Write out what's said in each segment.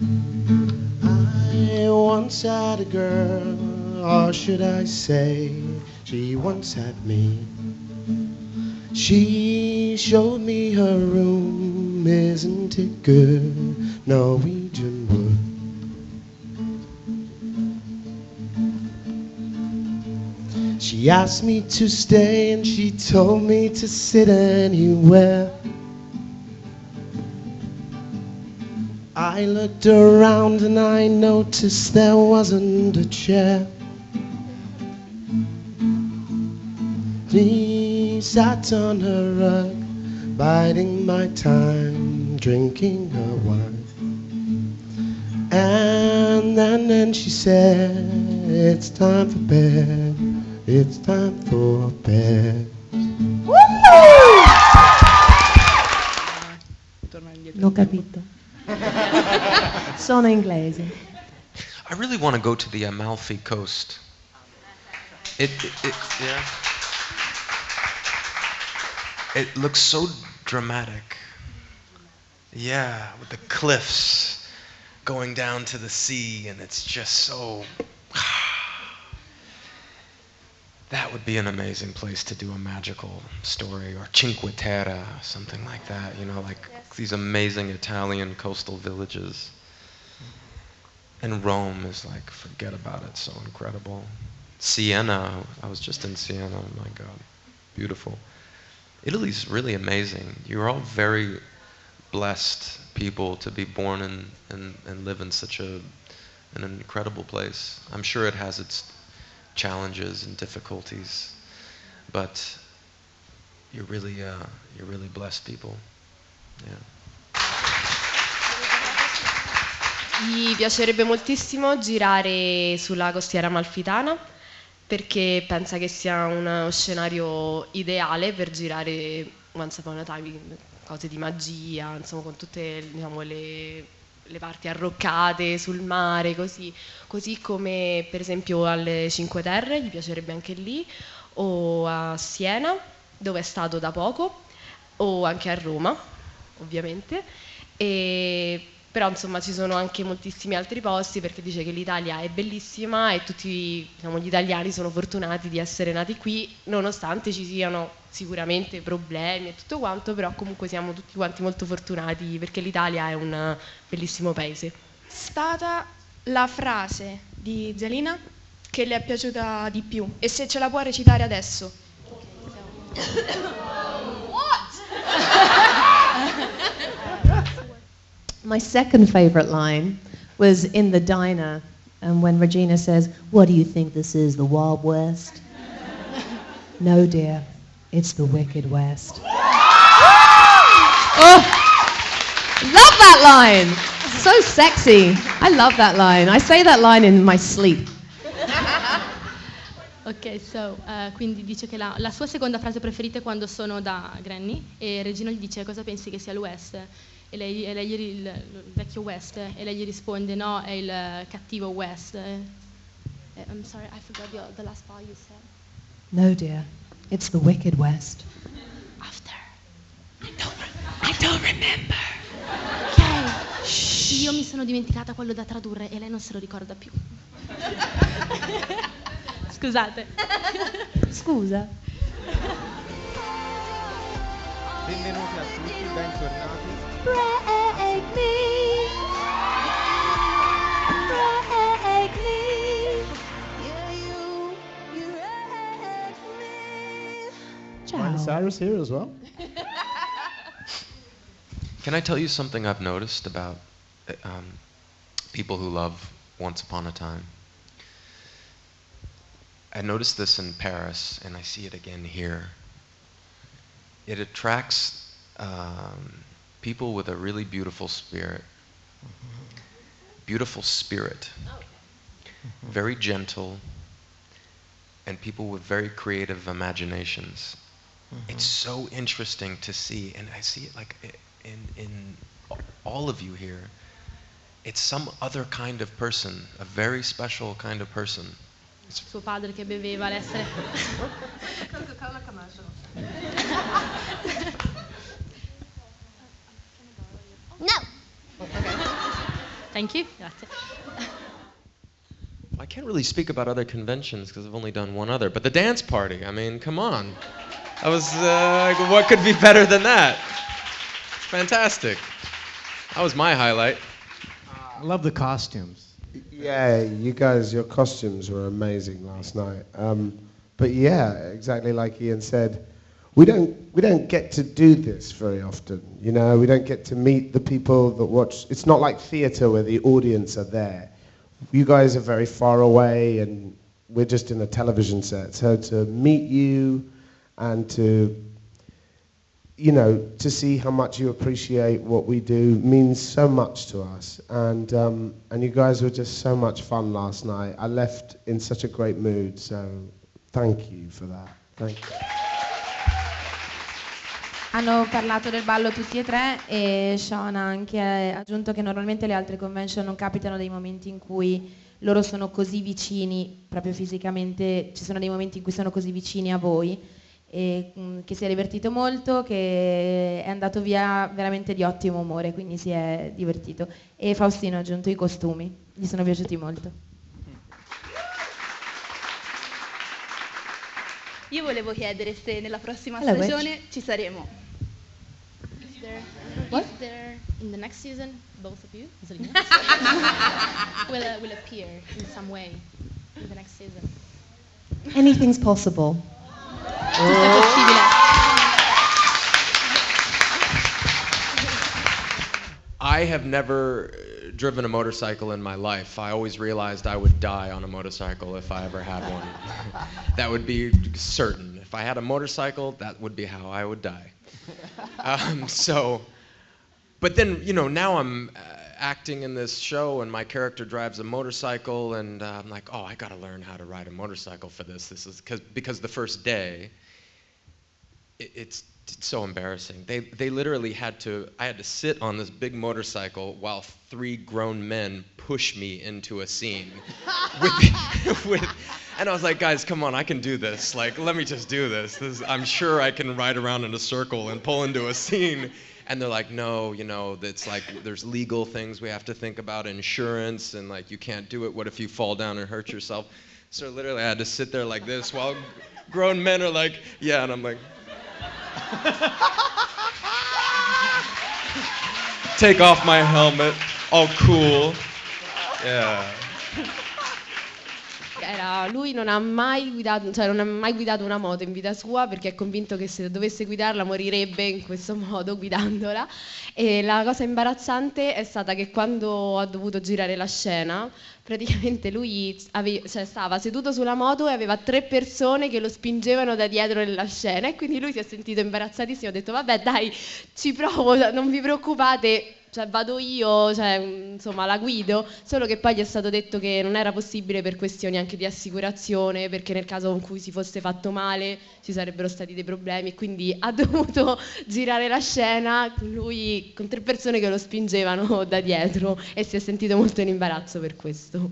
I once had a girl, or should I say, she once had me. She showed me her room, isn't it good? Norwegian wood. She asked me to stay and she told me to sit anywhere. I looked around and I noticed there wasn't a chair. She sat on her rug, biding my time, drinking her wine. And then she said, it's time for bed, it's time for bed. L'ho capito. Sono inglese. I really want to go to the Amalfi Coast. Yeah. It looks so dramatic. Yeah, with the cliffs going down to the sea, and it's just so... That would be an amazing place to do a magical story, or Cinque Terre, something like that, you know, like these amazing Italian coastal villages. And Rome is like, forget about it, so incredible. Siena, I was just in Siena, oh my God, beautiful. Italy's really amazing. You're all very blessed people to be born and live in such an incredible place. I'm sure it has its challenges and difficulties, but you're really blessed people. Yeah. Gli piacerebbe moltissimo girare sulla costiera amalfitana perché pensa che sia uno scenario ideale per girare Once Upon a Time, cose di magia, insomma, con tutte, diciamo, le parti arroccate sul mare, così come per esempio alle Cinque Terre, gli piacerebbe anche lì, o a Siena, dove è stato da poco, o anche a Roma, ovviamente. Però insomma ci sono anche moltissimi altri posti, perché dice che l'Italia è bellissima e tutti, diciamo, gli italiani sono fortunati di essere nati qui, nonostante ci siano sicuramente problemi e tutto quanto, però comunque siamo tutti quanti molto fortunati perché l'Italia è un bellissimo paese. Stata la frase di Zelina che le è piaciuta di più, e se ce la può recitare adesso. My second favorite line was in the diner, and when Regina says, "What do you think this is, the Wild West?" No, dear, it's the Wicked West. Oh, love that line. So sexy. I love that line. I say that line in my sleep. Ok, quindi dice che la sua seconda frase preferita è quando sono da Granny e Regina gli dice cosa pensi che sia l'West e lei il vecchio West, e lei gli risponde no, è il cattivo West. I'm sorry, I forgot the last part you said. No, dear, it's the Wicked West. After. I don't remember. Ok. Shh. Io mi sono dimenticata quello da tradurre e lei non se lo ricorda più. Scusate. Scusa. Benvenuti a tutti, bentornati. Break me. Break me. Yeah, you break me. Ciao. Miley Cyrus here as well. Can I tell you something I've noticed about people who love Once Upon a Time? I noticed this in Paris, and I see it again here. It attracts people with a really beautiful spirit. Beautiful spirit. Very gentle, and people with very creative imaginations. It's so interesting to see, and I see it like in all of you here. It's some other kind of person, a very special kind of person. Suo padre che beveva l'essere. No. Thank you. Grazie. I can't really speak about other conventions because I've only done one other, but the dance party, I mean, come on. That was, what could be better than that? Fantastic. That was my highlight. I love the costumes. Yeah, you guys, your costumes were amazing last night. But yeah, exactly like Ian said, we don't get to do this very often. You know, we don't get to meet the people that watch. It's not like theatre where the audience are there. You guys are very far away, and we're just in a television set. So to meet you and to, you know, to see how much you appreciate what we do means so much to us. And you guys were just so much fun last night. I left in such a great mood, so thank you for that. Thank you. Hanno parlato del ballo tutti e tre e Sean ha anche aggiunto che normalmente le altre convention non capitano dei momenti in cui loro sono così vicini, proprio fisicamente, ci sono dei momenti in cui sono così vicini a voi, e che si è divertito molto, che è andato via veramente di ottimo umore, quindi si è divertito. E Faustino ha aggiunto i costumi, gli sono piaciuti molto. Io volevo chiedere se nella prossima stagione ci saremo. What? If there, in the next season, both of you will appear in some way in the next season. Anything's possible. Tutto è possibile. I have never driven a motorcycle in my life. I always realized I would die on a motorcycle if I ever had one. That would be certain. If I had a motorcycle, that would be how I would die. But then, you know, now I'm acting in this show and my character drives a motorcycle and I'm like, oh, I gotta learn how to ride a motorcycle for this. This is because the first day, it's so embarrassing. They literally I had to sit on this big motorcycle while 3 grown men push me into a scene. And I was like, guys, come on, I can do this. Like, let me just do this. I'm sure I can ride around in a circle and pull into a scene. And they're like, no, you know, it's like there's legal things we have to think about, insurance, and like you can't do it. What if you fall down and hurt yourself? So literally I had to sit there like this while grown men are like, yeah, and I'm like, take off my helmet, all cool. Yeah. Lui non ha mai guidato una moto in vita sua perché è convinto che se dovesse guidarla morirebbe in questo modo guidandola. E la cosa imbarazzante è stata che quando ha dovuto girare la scena, praticamente lui stava seduto sulla moto e aveva 3 persone che lo spingevano da dietro nella scena e quindi lui si è sentito imbarazzatissimo, ha detto vabbè dai, ci provo, non vi preoccupate, cioè vado io, cioè insomma la guido, solo che poi gli è stato detto che non era possibile per questioni anche di assicurazione, perché nel caso in cui si fosse fatto male ci sarebbero stati dei problemi e quindi ha dovuto girare la scena lui con 3 persone che lo spingevano da dietro e si è sentito molto in imbarazzo per questo.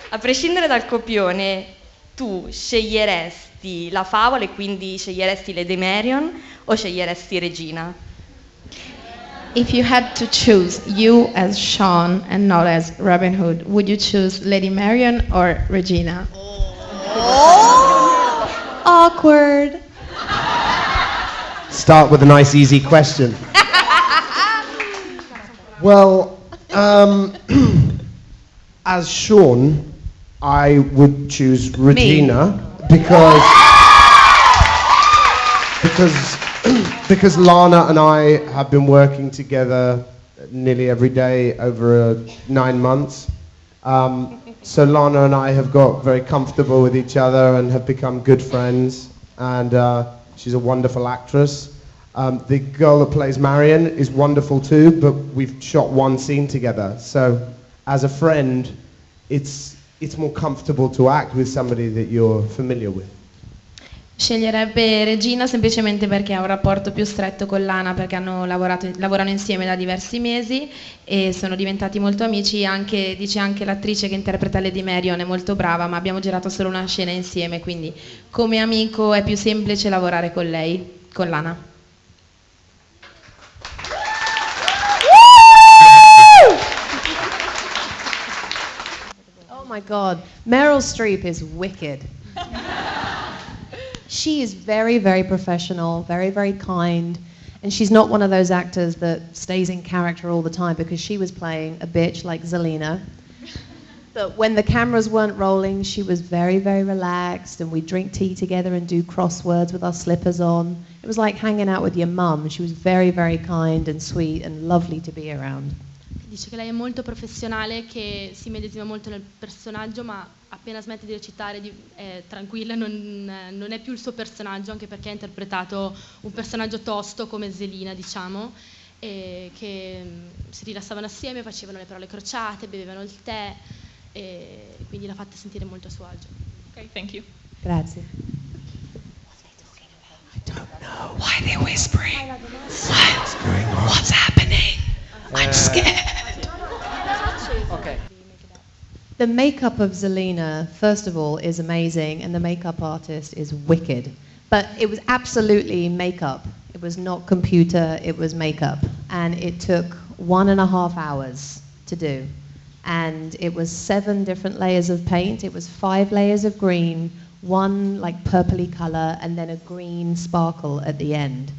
A prescindere dal copione, tu sceglieresti la favola e quindi sceglieresti Lady Marion o sceglieresti Regina? If you had to choose you as Sean and not as Robin Hood, would you choose Lady Marion or Regina? Oh. Awkward. Start with a nice, easy question. Well, as Sean, I would choose Regina because Lana and I have been working together nearly every day over 9 months. So Lana and I have got very comfortable with each other and have become good friends. And she's a wonderful actress. The girl that plays Marion is wonderful too, but we've shot one scene together. So as a friend, it's more comfortable to act with somebody that you're familiar with. Sceglierebbe Regina semplicemente perché ha un rapporto più stretto con Lana, perché lavorano insieme da diversi mesi e sono diventati molto amici. Dice anche l'attrice che interpreta Lady Marion è molto brava, ma abbiamo girato solo una scena insieme, quindi come amico è più semplice lavorare con lei, con Lana. God. Meryl Streep is wicked. She is very, very professional, very, very kind. And she's not one of those actors that stays in character all the time, because she was playing a bitch like Zelina. But when the cameras weren't rolling, she was very, very relaxed, and we'd drink tea together and do crosswords with our slippers on. It was like hanging out with your mum. She was very, very kind and sweet and lovely to be around. Dice che lei è molto professionale, che si medesima molto nel personaggio, ma appena smette di recitare è tranquilla, non è più il suo personaggio, anche perché ha interpretato un personaggio tosto come Zelina, diciamo, e che si rilassavano assieme, facevano le parole crociate, bevevano il tè, e quindi l'ha fatta sentire molto a suo agio. Okay, thank you. Grazie. I don't know why they're whispering. What's happening? I'm scared. Okay. The makeup of Zelina, first of all, is amazing, and the makeup artist is wicked. But it was absolutely makeup. It was not computer, it was makeup. And it took 1.5 hours to do. And it was 7 different layers of paint. It was 5 layers of green, 1 like purpley color, and then a green sparkle at the end.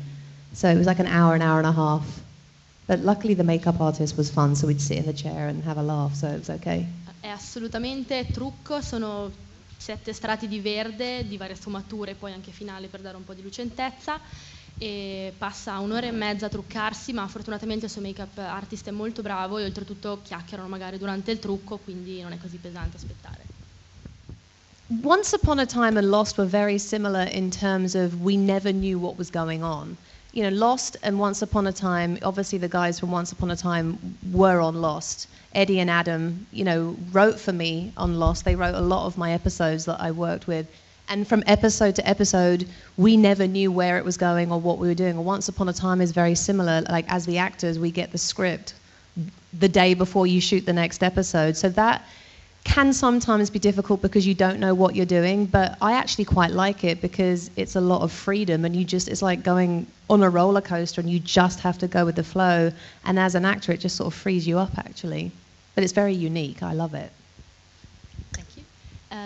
So it was like an hour and a half. But luckily the makeup artist was fun, so we'd sit in the chair and have a laugh, so it was okay. È assolutamente trucco, sono 7 strati di verde, di varie sfumature, poi anche finale per dare un po' di lucentezza, e passa 1.5 a truccarsi, ma fortunatamente il suo make-up artist è molto bravo e oltretutto chiacchierano magari durante il trucco, quindi non è così pesante aspettare. Once Upon a Time and Lost were very similar in terms of we never knew what was going on. You know, Lost and Once Upon a Time, obviously the guys from Once Upon a Time were on Lost. Eddie and Adam, you know, wrote for me on Lost. They wrote a lot of my episodes that I worked with. And from episode to episode, we never knew where it was going or what we were doing. Once Upon a Time is very similar. Like, as the actors, we get the script the day before you shoot the next episode. So that can sometimes be difficult because you don't know what you're doing, but I actually quite like it because it's a lot of freedom, and it's like going on a roller coaster and you just have to go with the flow, and as an actor it just sort of frees you up actually. But it's very unique, I love it. Thank you.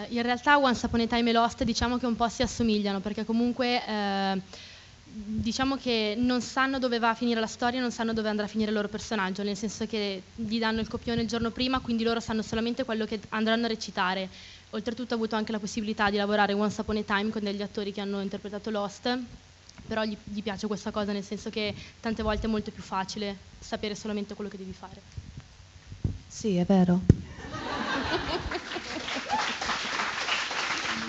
In realtà Once Upon a Time e Lost diciamo che un po' si assomigliano, perché comunque diciamo che non sanno dove va a finire la storia, non sanno dove andrà a finire il loro personaggio, nel senso che gli danno il copione il giorno prima, quindi loro sanno solamente quello che andranno a recitare. Oltretutto ho avuto anche la possibilità di lavorare Once Upon a Time con degli attori che hanno interpretato Lost, però gli piace questa cosa, nel senso che tante volte è molto più facile sapere solamente quello che devi fare. Sì, è vero.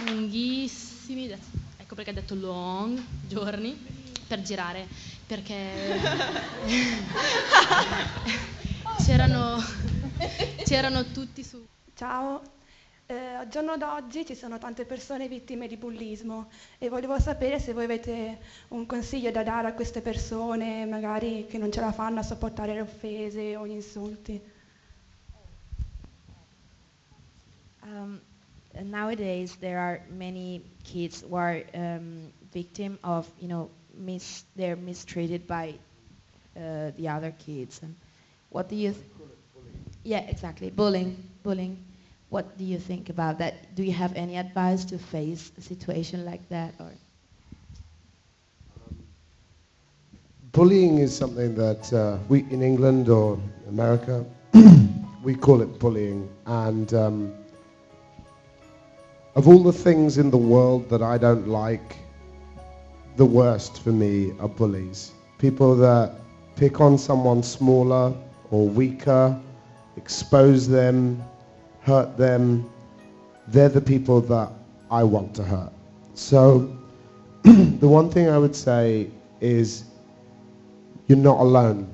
Lunghissimi, ecco perché ha detto long giorni per girare, perché c'erano tutti su. Ciao, al giorno d'oggi ci sono tante persone vittime di bullismo e volevo sapere se voi avete un consiglio da dare a queste persone, magari che non ce la fanno a sopportare le offese o gli insulti. Nowadays, there are many kids who are victim of, they're mistreated by the other kids. And what do you? Yeah, exactly. Bullying. What do you think about that? Do you have any advice to face a situation like that, or? Bullying is something that we in England or America we call it bullying, and of all the things in the world that I don't like, the worst for me are bullies. People that pick on someone smaller or weaker, expose them, hurt them. They're the people that I want to hurt. So the one thing I would say is you're not alone.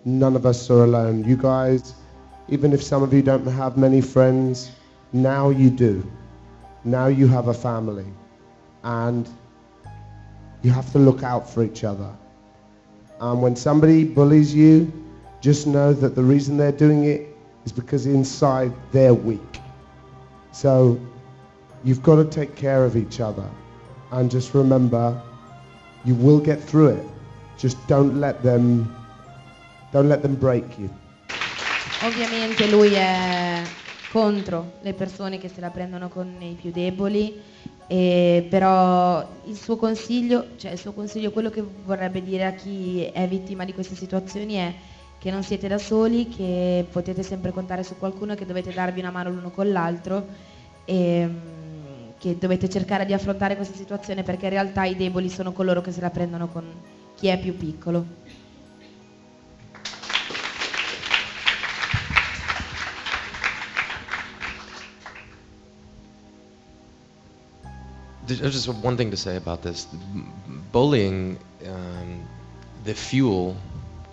None of us are alone. You guys, even if some of you don't have many friends, now you do. Now you have a family, and you have to look out for each other. And when somebody bullies you, just know that the reason they're doing it is because inside they're weak. So you've got to take care of each other, and just remember, you will get through it. Just don't let them break you. Ovviamente lui è contro le persone che se la prendono con i più deboli, però il suo consiglio, quello che vorrebbe dire a chi è vittima di queste situazioni è che non siete da soli, che potete sempre contare su qualcuno, che dovete darvi una mano l'uno con l'altro e che dovete cercare di affrontare questa situazione, perché in realtà i deboli sono coloro che se la prendono con chi è più piccolo. There's just one thing to say about this. Bullying, the fuel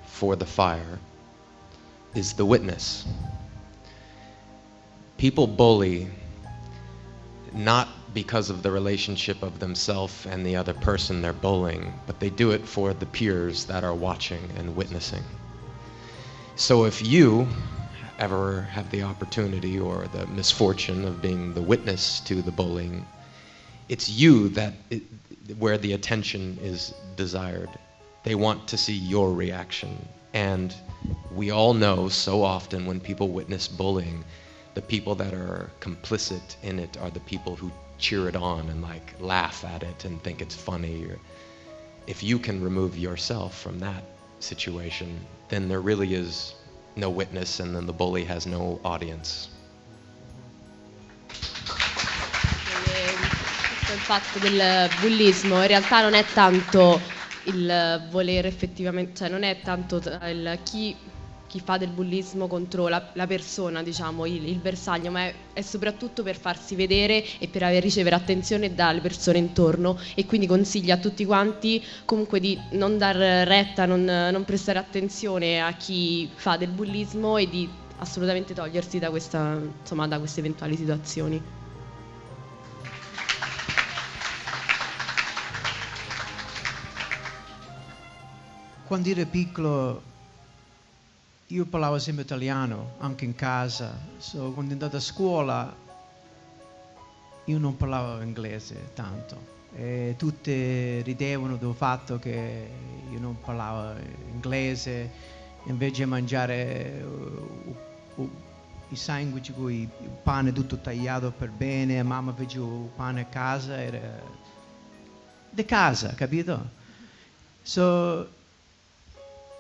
for the fire is the witness. People bully not because of the relationship of themselves and the other person they're bullying, but they do it for the peers that are watching and witnessing. So if you ever have the opportunity or the misfortune of being the witness to the bullying, it's you where the attention is desired. They want to see your reaction. And we all know so often when people witness bullying, the people that are complicit in it are the people who cheer it on and like laugh at it and think it's funny. If you can remove yourself from that situation, then there really is no witness, and then the bully has no audience. Il fatto del bullismo in realtà non è tanto il volere effettivamente, cioè non è tanto chi fa del bullismo contro la persona, diciamo, il bersaglio, ma è soprattutto per farsi vedere e per ricevere attenzione dalle persone intorno, e quindi consiglia a tutti quanti comunque di non dar retta, non prestare attenzione a chi fa del bullismo e di assolutamente togliersi da queste eventuali situazioni. Quando ero piccolo io parlavo sempre italiano, anche in casa. Quando sono andato a scuola io non parlavo inglese tanto e tutti ridevano del fatto che io non parlavo inglese, invece di mangiare i sandwich con il pane tutto tagliato per bene, mamma faceva il pane a casa, era di casa, capito?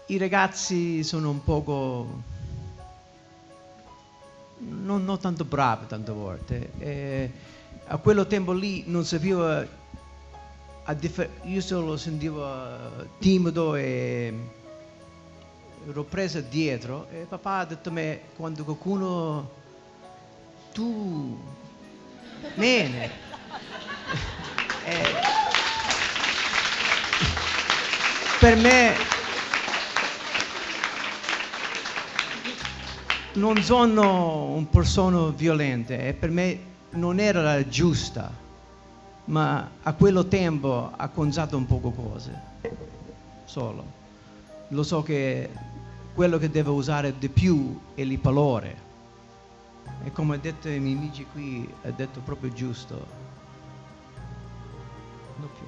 I ragazzi sono un poco non tanto bravi tante volte, e a quello tempo lì non sapevo, io solo sentivo timido e ero preso dietro, e papà ha detto a me, quando qualcuno tu bene per me non sono una persona violenta e per me non era la giusta, ma a quello tempo ha contato un poco cose, solo. Lo so che quello che devo usare di più è il valore, e come ha detto i miei amici qui, ha detto proprio giusto. No più.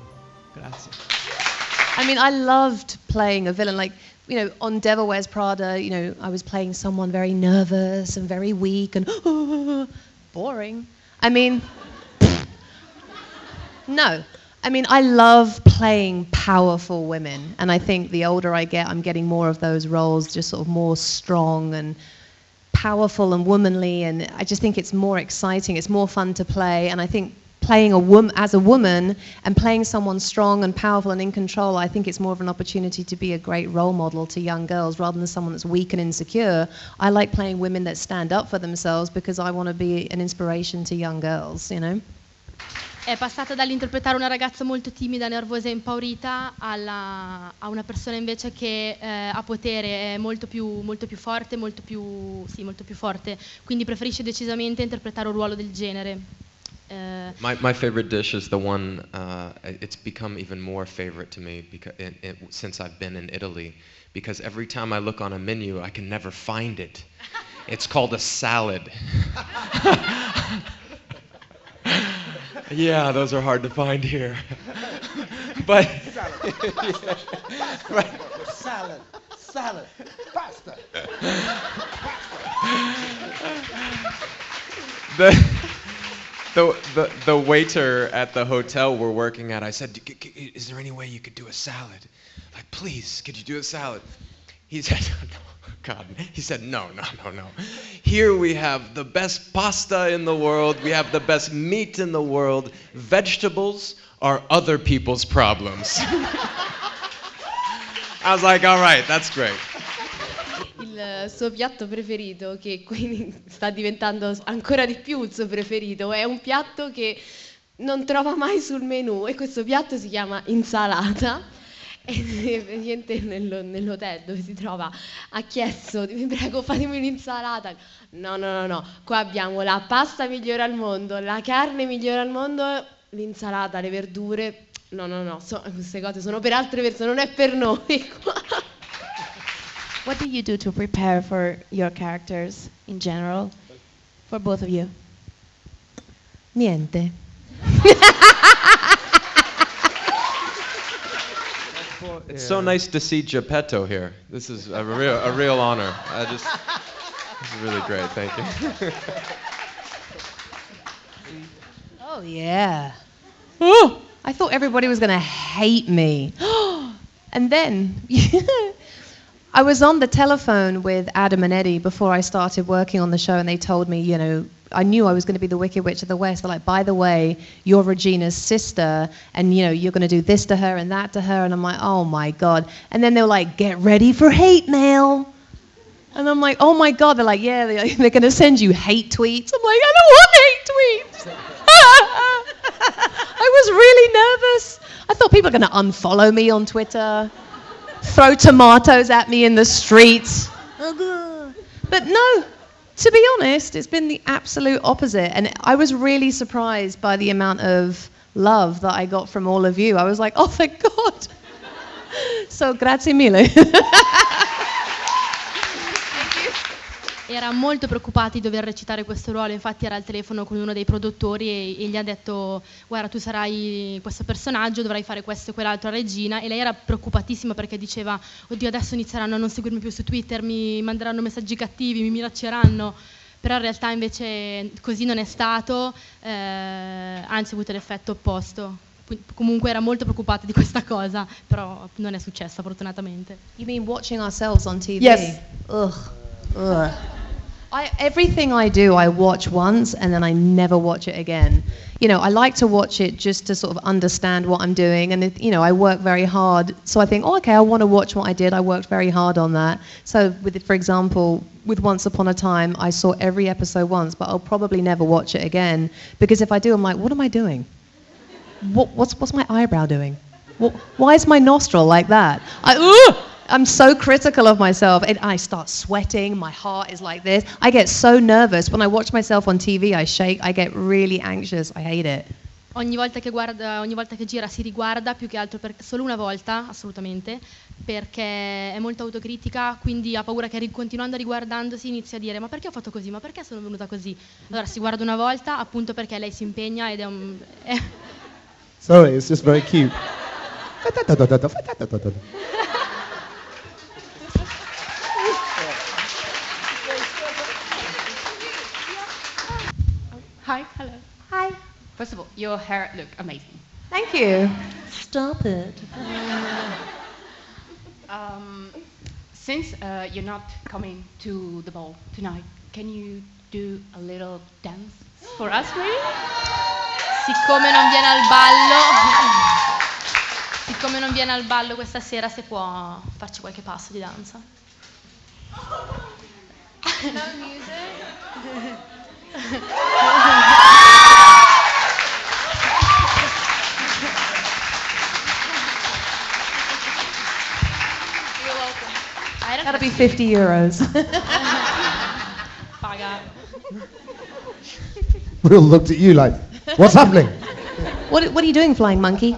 Grazie. I mean, I loved playing a villain. Like, you know, on Devil Wears Prada, you know, I was playing someone very nervous and very weak and boring. I mean, no. I mean, I love playing powerful women, and I think the older I get, I'm getting more of those roles, just sort of more strong and powerful and womanly, and I just think it's more exciting, it's more fun to play, and I think playing as a woman and playing someone strong and powerful and in control, I think it's more of an opportunity to be a great role model to young girls rather than someone that's weak and insecure. I like playing women that stand up for themselves because I want to be an inspiration to young girls, you know? È passata dall'interpretare una ragazza molto timida, nervosa e impaurita a una persona invece che ha potere, è molto più forte, molto più forte, quindi preferisce decisamente interpretare un ruolo del genere. My favorite dish is the one, it's become even more favorite to me because since I've been in Italy, because every time I look on a menu, I can never find it. It's called a salad. Yeah, those are hard to find here. But salad, pasta. the waiter at the hotel we're working at, I said, is there any way you could do a salad? Like, please, could you do a salad? He said, God, he said, no. Here we have the best pasta in the world. We have the best meat in the world. Vegetables are other people's problems. I was like, all right, that's great. Il suo piatto preferito, che quindi sta diventando ancora di più il suo preferito, è un piatto che non trova mai sul menù, e questo piatto si chiama insalata. E praticamente nell'hotel dove si trova ha chiesto, vi prego fatemi un'insalata. No, qua abbiamo la pasta migliore al mondo, la carne migliore al mondo, l'insalata, le verdure. No, queste cose sono per altre persone, non è per noi. What do you do to prepare for your characters in general, for both of you? Niente. It's so nice to see Geppetto here. This is a real honor. This is really great. Thank you. Oh yeah. Oh, I thought everybody was going to hate me. And then I was on the telephone with Adam and Eddie before I started working on the show, and they told me, I knew I was going to be the Wicked Witch of the West. They're like, by the way, you're Regina's sister, and you're going to do this to her and that to her. And I'm like, oh my God. And then they were like, get ready for hate mail. And I'm like, oh my God. They're like, yeah, they're going to send you hate tweets. I'm like, I don't want hate tweets. I was really nervous. I thought people were going to unfollow me on Twitter, throw tomatoes at me in the streets. But no. To be honest, it's been the absolute opposite. And I was really surprised by the amount of love that I got from all of you. I was like, oh, thank God. So, grazie mille. Era molto preoccupato di dover recitare questo ruolo, infatti era al telefono con uno dei produttori e gli ha detto, guarda, tu sarai questo personaggio, dovrai fare questo e quell'altro a Regina, e lei era preoccupatissima perché diceva, oddio, adesso inizieranno a non seguirmi più su Twitter, mi manderanno messaggi cattivi, mi minacceranno, però in realtà invece così non è stato, anzi ha avuto l'effetto opposto. Comunque era molto preoccupata di questa cosa, però non è successa fortunatamente. You mean watching ourselves on TV? Yes. Ugh. Everything I do, I watch once and then I never watch it again. I like to watch it just to sort of understand what I'm doing, and I work very hard. So I think, okay, I want to watch what I did. I worked very hard on that. So, for example, with Once Upon a Time, I saw every episode once, but I'll probably never watch it again, because if I do, I'm like, what am I doing? What's my eyebrow doing? Why is my nostril like that? I'm so critical of myself, and I start sweating, my heart is like this. I get so nervous. When I watch myself on TV, I shake, I get really anxious, I hate it. Ogni volta che gira si riguarda, più che altro solo una volta, assolutamente, perché è molto autocritica, quindi ha paura che continuando a riguardandosi inizia a dire ma perché ho fatto così, ma perché sono venuta così? Allora si guarda una volta, appunto perché lei si impegna ed è un... Sorry, it's just very cute. Hi, hello. Hi. First of all, your hair look amazing. Thank you. Stop it. Since you're not coming to the ball tonight, can you do a little dance for us, maybe? Siccome non viene al ballo questa sera, se può farci qualche passo di danza. No music. That'll be €50. Paga. We all looked at you like, what's happening? What are you doing, flying monkey?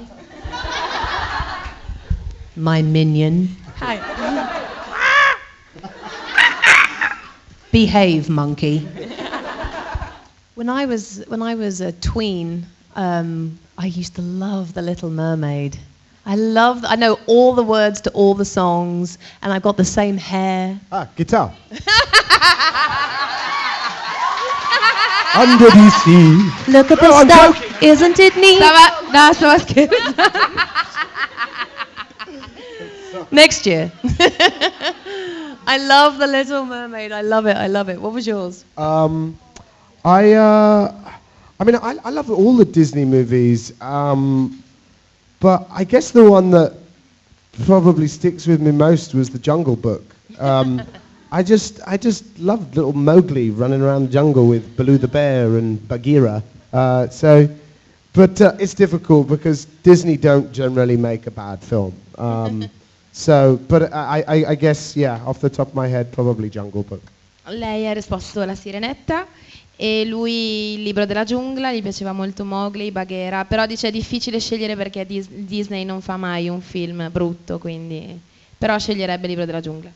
My minion. Hi. Behave, monkey. When I was a tween, I used to love The Little Mermaid. I know all the words to all the songs, and I've got the same hair. Guitar. Under the sea. Look at No, the I'm stuff, joking. isn't it neat? Stava scherzando. Next year. I love The Little Mermaid. I love it. I love it. What was yours? I mean, I love all the Disney movies, but I guess the one that probably sticks with me most was The Jungle Book. I just loved little Mowgli running around the jungle with Baloo the bear and Bagheera. But it's difficult because Disney don't generally make a bad film. But I guess, yeah, off the top of my head, probably Jungle Book. Lei ha risposto La Sirenetta e lui Il libro della giungla, gli piaceva molto Mowgli, Bagheera, però dice è difficile scegliere perché Disney non fa mai un film brutto, quindi però sceglierebbe Il libro della giungla.